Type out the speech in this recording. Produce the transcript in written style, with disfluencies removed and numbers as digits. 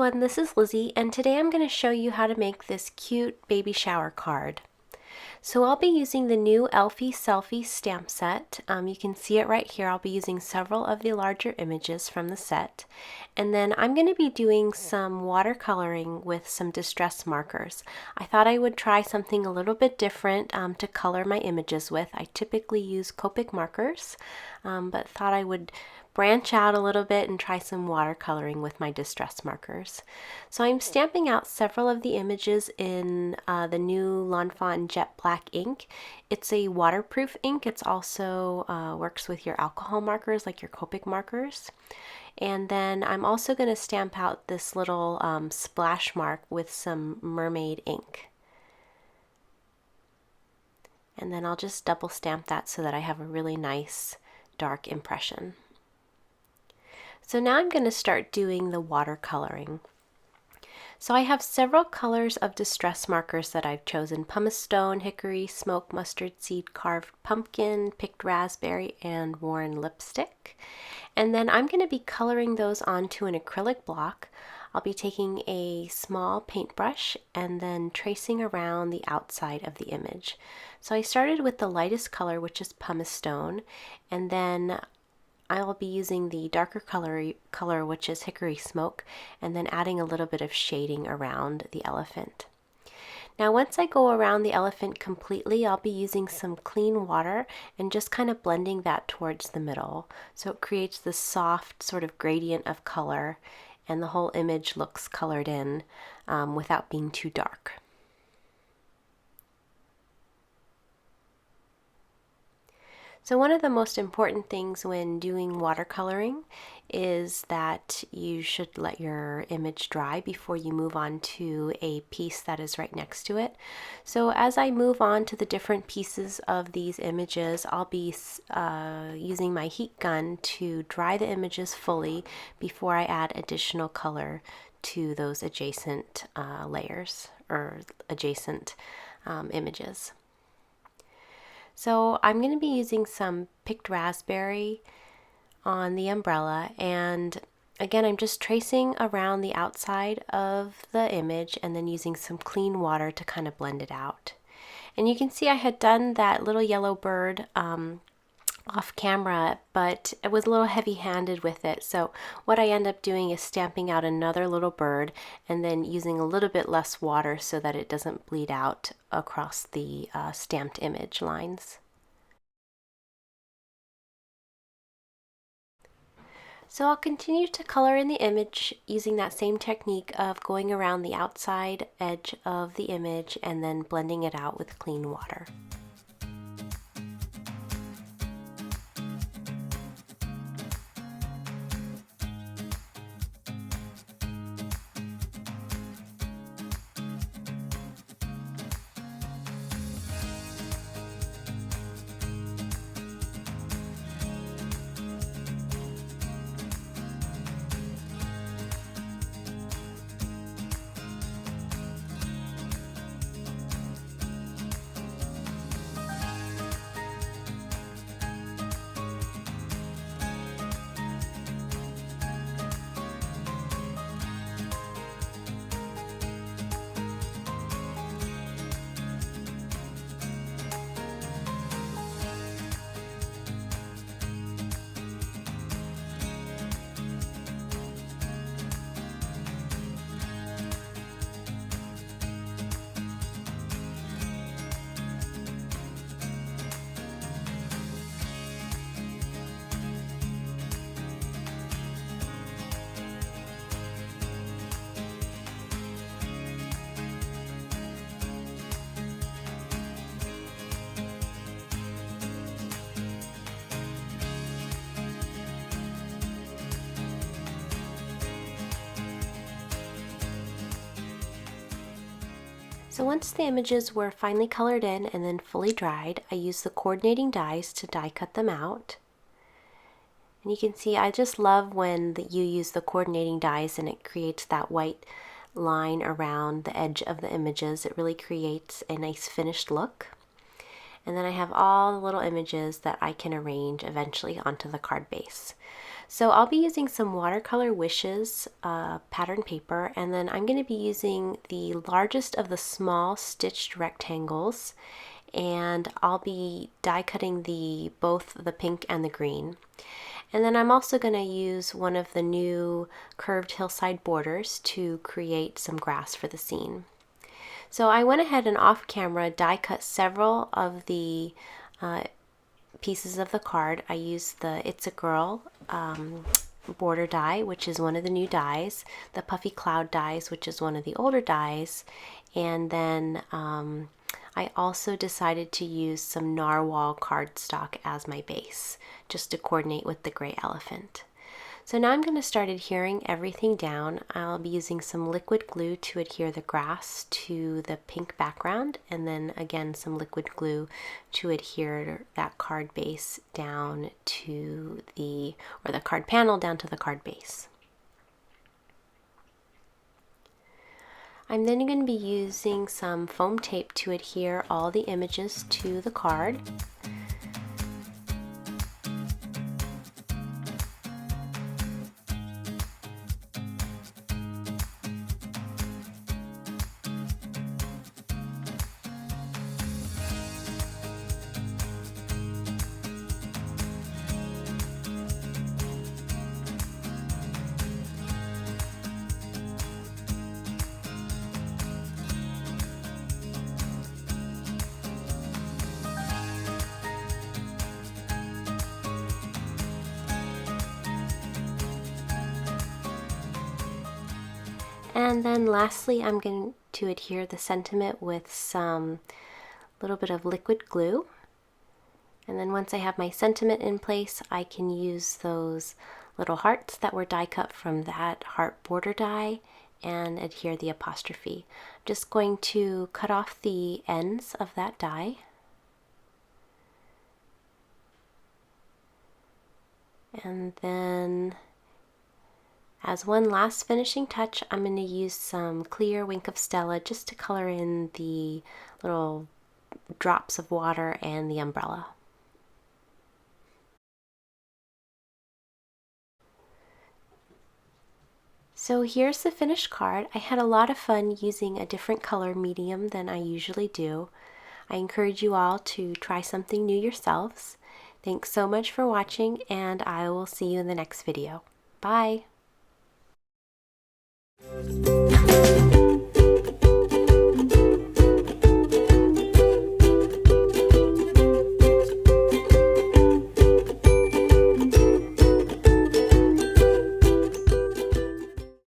everyone, this is Lizzie, and today I'm going to show you how to make this cute baby shower card. So I'll be using the new Elfie Selfie stamp set. You can see it right here. I'll be using several of the larger images from the set. And then I'm going to be doing some watercoloring with some distress markers. I thought I would try something a little bit different to color my images with. I typically use Copic markers, but thought I would branch out a little bit and try some watercoloring with my distress markers. So I'm stamping out several of the images in the new Lawnfawn Jet Black ink. It's a waterproof ink. It's also works with your alcohol markers like your Copic markers. And then I'm also going to stamp out this little splash mark with some mermaid ink. And then I'll just double stamp that so that I have a really nice dark impression. So now I'm going to start doing the watercoloring. So I have several colors of distress markers that I've chosen: pumice stone, hickory, smoke, mustard seed, carved pumpkin, picked raspberry, and worn lipstick. And then I'm going to be coloring those onto an acrylic block. I'll be taking a small paintbrush and then tracing around the outside of the image. So I started with the lightest color, which is pumice stone, and then I'll be using the darker color, which is hickory smoke, and then adding a little bit of shading around the elephant. Now once I go around the elephant completely, I'll be using some clean water and just kind of blending that towards the middle. So it creates this soft sort of gradient of color, and the whole image looks colored in without being too dark. So one of the most important things when doing watercoloring is that you should let your image dry before you move on to a piece that is right next to it. So as I move on to the different pieces of these images, I'll be using my heat gun to dry the images fully before I add additional color to those adjacent layers or adjacent images. So I'm going to be using some picked raspberry on the umbrella, and again I'm just tracing around the outside of the image and then using some clean water to kind of blend it out. And you can see I had done that little yellow bird off camera, but it was a little heavy-handed with it. So what I end up doing is stamping out another little bird and then using a little bit less water so that it doesn't bleed out across the stamped image lines. So I'll continue to color in the image using that same technique of going around the outside edge of the image and then blending it out with clean water. So once the images were finally colored in and then fully dried, I used the coordinating dies to die cut them out. And you can see I just love when you use the coordinating dies and it creates that white line around the edge of the images. It really creates a nice finished look. And then I have all the little images that I can arrange eventually onto the card base. So I'll be using some watercolor wishes pattern paper, and then I'm going to be using the largest of the small stitched rectangles, and I'll be die cutting both the pink and the green. And then I'm also going to use one of the new curved hillside borders to create some grass for the scene. So I went ahead and off camera die cut several of the pieces of the card. I used the It's a Girl border die, which is one of the new dies, the Puffy Cloud dies, which is one of the older dies, and then I also decided to use some narwhal cardstock as my base, just to coordinate with the gray elephant. So now I'm going to start adhering everything down. I'll be using some liquid glue to adhere the grass to the pink background, and then again some liquid glue to adhere that card base down to the card panel down to the card base. I'm then going to be using some foam tape to adhere all the images to the card. And then lastly, I'm going to adhere the sentiment with some little bit of liquid glue. And then once I have my sentiment in place, I can use those little hearts that were die cut from that heart border die and adhere the apostrophe. I'm just going to cut off the ends of that die. And then as one last finishing touch, I'm going to use some clear Wink of Stella just to color in the little drops of water and the umbrella. So here's the finished card. I had a lot of fun using a different color medium than I usually do. I encourage you all to try something new yourselves. Thanks so much for watching, and I will see you in the next video. Bye!